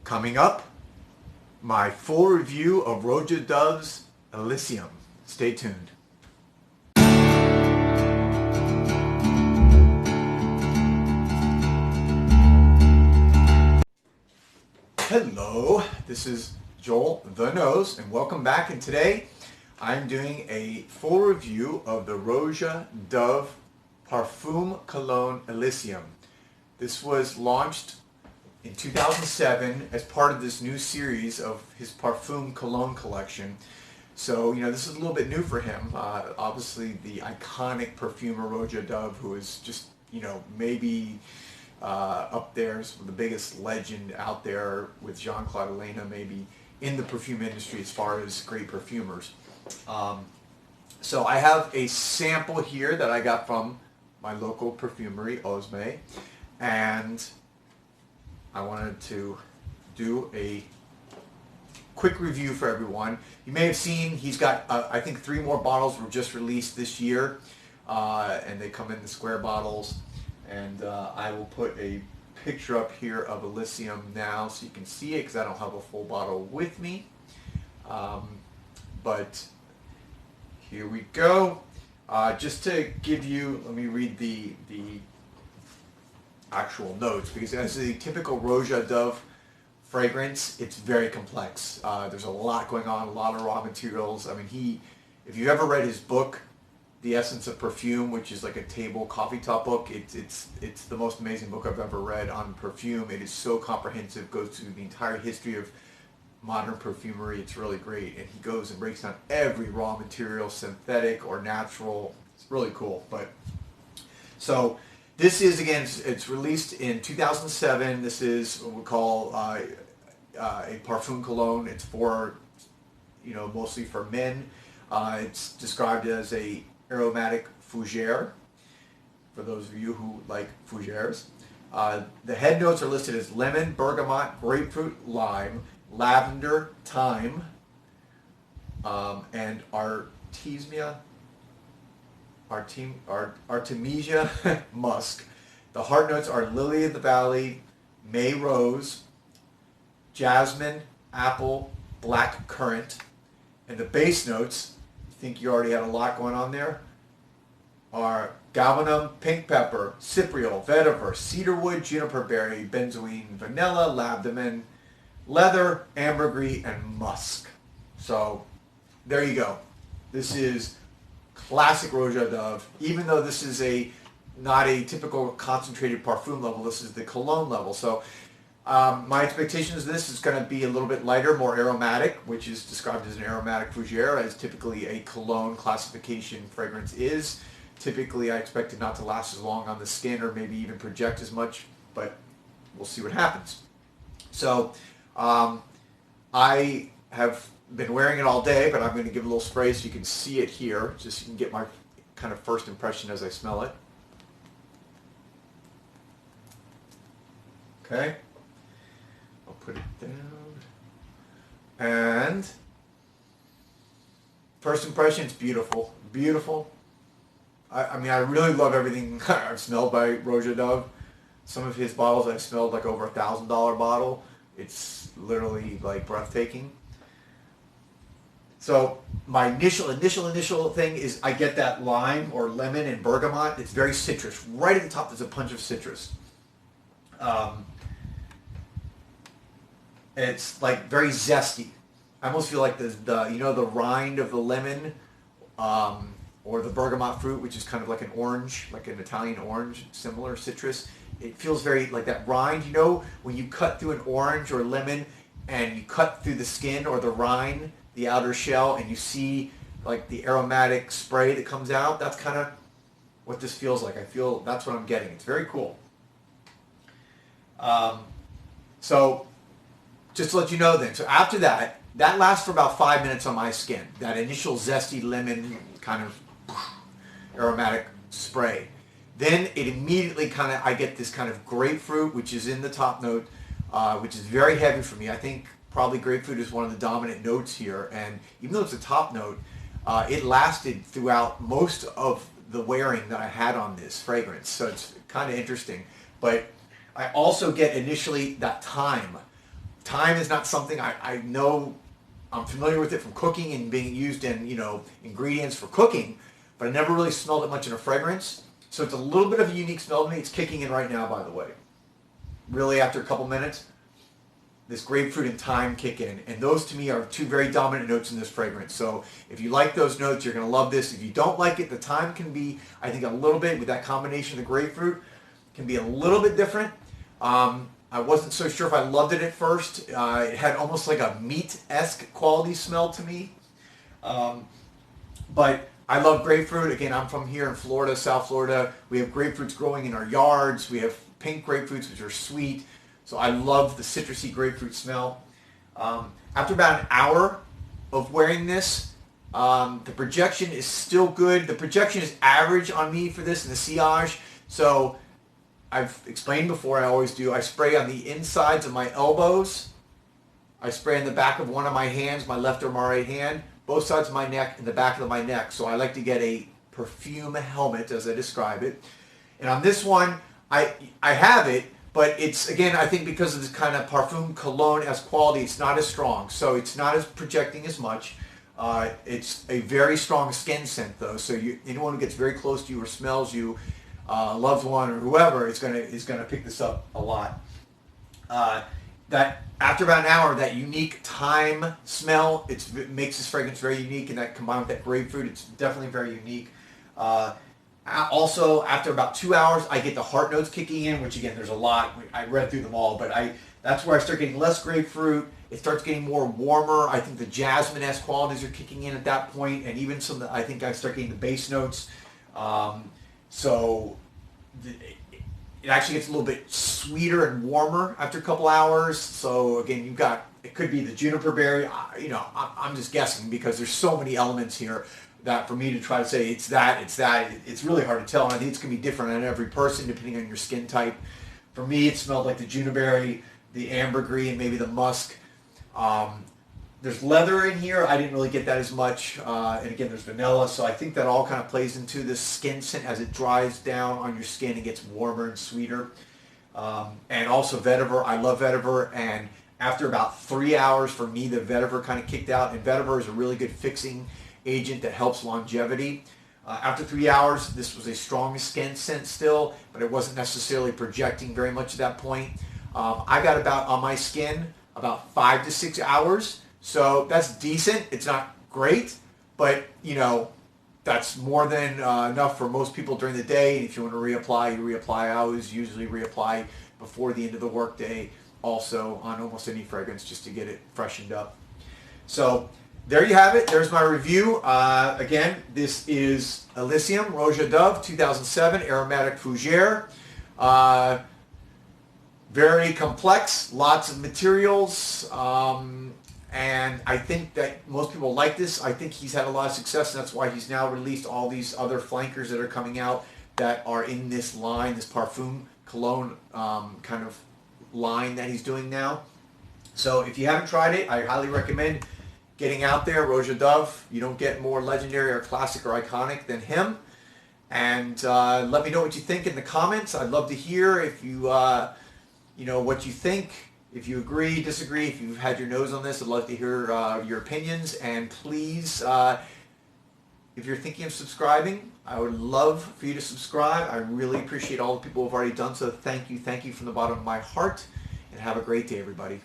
Coming up, my full review of Roja Dove's Elysium. Stay tuned. Hello, this is Joel the Nose, and welcome back. And today I'm doing a full review of the Roja Dove Parfum Cologne Elysium. This was launched in 2007 as part of this new series of his Parfum Cologne collection. So, this is a little bit new for him. Obviously, the iconic perfumer Roja Dove, who is just, maybe up there as the biggest legend out there with Jean-Claude Elena, maybe in the perfume industry as far as great perfumers. So I have a sample here that I got from my local perfumery, Osme, and I wanted to do a quick review for everyone. You may have seen he's got, I think 3 more bottles were just released this year, and they come in the square bottles. And I will put a picture up here of Elysium now so you can see it, because I don't have a full bottle with me. But here we go. Just to give you, let me read the actual notes, because as a typical Roja Dove fragrance, it's very complex. There's a lot going on, a lot of raw materials. I mean, if you ever read his book, The Essence of Perfume, which is like a table coffee top book, it's the most amazing book I've ever read on perfume. It is so comprehensive, goes through the entire history of modern perfumery. It's really great, and he goes and breaks down every raw material, synthetic or natural. It's really cool. But so this is, again, it's released in 2007. This is what we call a Parfum Cologne. It's for, mostly for men. It's described as a aromatic fougere, for those of you who like fougères. The head notes are listed as lemon, bergamot, grapefruit, lime, lavender, thyme, and Artemisia, musk. The heart notes are lily of the valley, Maynose, jasmine, apple, blackcurrant. And the base notes, I think you already had a lot going on there, are Galbanum, pink pepper, Cypriol, Vetiver, cedarwood, juniper berry, benzoin, vanilla, Labdanum, leather, ambergris, and musk. So there you go. This is classic Roja Dove. Even though this is not a typical concentrated parfum level, this is the cologne level. So my expectation is this is going to be a little bit lighter, more aromatic, which is described as an aromatic fougere, as typically a cologne classification fragrance is. Typically, I expect it not to last as long on the skin, or maybe even project as much, but we'll see what happens. So I have been wearing it all day, but I'm going to give a little spray so you can see it here, just so you can get my kind of first impression as I smell it. Okay. I'll put it down. And first impression, it's beautiful. Beautiful. I mean, I really love everything I've smelled by Roja Dove. Some of his bottles I've smelled like over $1,000 bottle. It's literally like breathtaking. So my initial thing is I get that lime or lemon and bergamot. It's very citrus. Right at the top there's a punch of citrus. It's like very zesty. I almost feel like the rind of the lemon, or the bergamot fruit, which is kind of like an orange, like an Italian orange, similar citrus. It feels very like that rind. When you cut through an orange or lemon and you cut through the skin or the rind, the outer shell, and you see like the aromatic spray that comes out, that's kind of what this feels like. I feel that's what I'm getting. It's very cool. So just to let you know then, so after that lasts for about 5 minutes on my skin, that initial zesty lemon kind of aromatic spray. Then it immediately I get this kind of grapefruit, which is in the top note, which is very heavy for me. I think probably grapefruit is one of the dominant notes here, and even though it's a top note, it lasted throughout most of the wearing that I had on this fragrance, so it's kind of interesting. But I also get initially that thyme. Thyme is not something I know. I'm familiar with it from cooking and being used in, ingredients for cooking, but I never really smelled it much in a fragrance. So it's a little bit of a unique smell to me. It's kicking in right now, by the way. Really, after a couple minutes, this grapefruit and thyme kick in. And those, to me, are two very dominant notes in this fragrance. So if you like those notes, you're going to love this. If you don't like it, the thyme can be, I think, a little bit, with that combination of the grapefruit, can be a little bit different. I wasn't so sure if I loved it at first. It had almost like a meat-esque quality smell to me. But I love grapefruit. Again, I'm from here in Florida, South Florida. We have grapefruits growing in our yards. We have pink grapefruits, which are sweet. So I love the citrusy grapefruit smell. After about an hour of wearing this, the projection is still good. The projection is average on me for this in the sillage. So I've explained before, I always do, I spray on the insides of my elbows. I spray on the back of one of my hands, my left or my right hand, both sides of my neck, and the back of my neck. So I like to get a perfume helmet, as I describe it. And on this one, I have it, but it's, again, I think because of this kind of Parfum Cologne-esque quality, it's not as strong. So it's not as projecting as much. It's a very strong skin scent, though. So anyone who gets very close to you or smells you, loved one or whoever, is gonna pick this up a lot. That after about an hour, that unique thyme smell, it makes this fragrance very unique, and that combined with that grapefruit, it's definitely very unique. Also, after about 2 hours, I get the heart notes kicking in, which again, there's a lot. I read through them all, but that's where I start getting less grapefruit. It starts getting more warmer. I think the jasmine-esque qualities are kicking in at that point, and even I think I start getting the base notes. So it actually gets a little bit sweeter and warmer after a couple hours. So again, it could be the juniper berry. I'm just guessing because there's so many elements here that for me to try to say it's really hard to tell. And I think it's going to be different on every person depending on your skin type. For me, it smelled like the juniper, the ambergris, and maybe the musk. There's leather in here. I didn't really get that as much. And again, there's vanilla. So I think that all kind of plays into this skin scent as it dries down on your skin and gets warmer and sweeter. And also vetiver. I love vetiver. And after about 3 hours, for me, the vetiver kind of kicked out. And vetiver is a really good fixing agent that helps longevity. After 3 hours, this was a strong skin scent still, but it wasn't necessarily projecting very much at that point. I got on my skin about 5 to 6 hours. So that's decent. It's not great, but that's more than enough for most people during the day. And if you want to reapply, you reapply. I always usually reapply before the end of the workday, also on almost any fragrance, just to get it freshened up. So there you have it. There's my review. Again, this is Elysium Roja Dove 2007 aromatic fougere. Very complex, lots of materials. And I think that most people like this. I think he's had a lot of success, and that's why he's now released all these other flankers that are coming out that are in this line, this Parfum Cologne kind of line that he's doing now. So if you haven't tried it, I highly recommend getting out there. Roja Dove, you don't get more legendary or classic or iconic than him. And let me know what you think in the comments. I'd love to hear if you, what you think. If you agree, disagree, if you've had your nose on this, I'd love to hear your opinions. And please, if you're thinking of subscribing, I would love for you to subscribe. I really appreciate all the people who have already done so. Thank you from the bottom of my heart. And have a great day, everybody.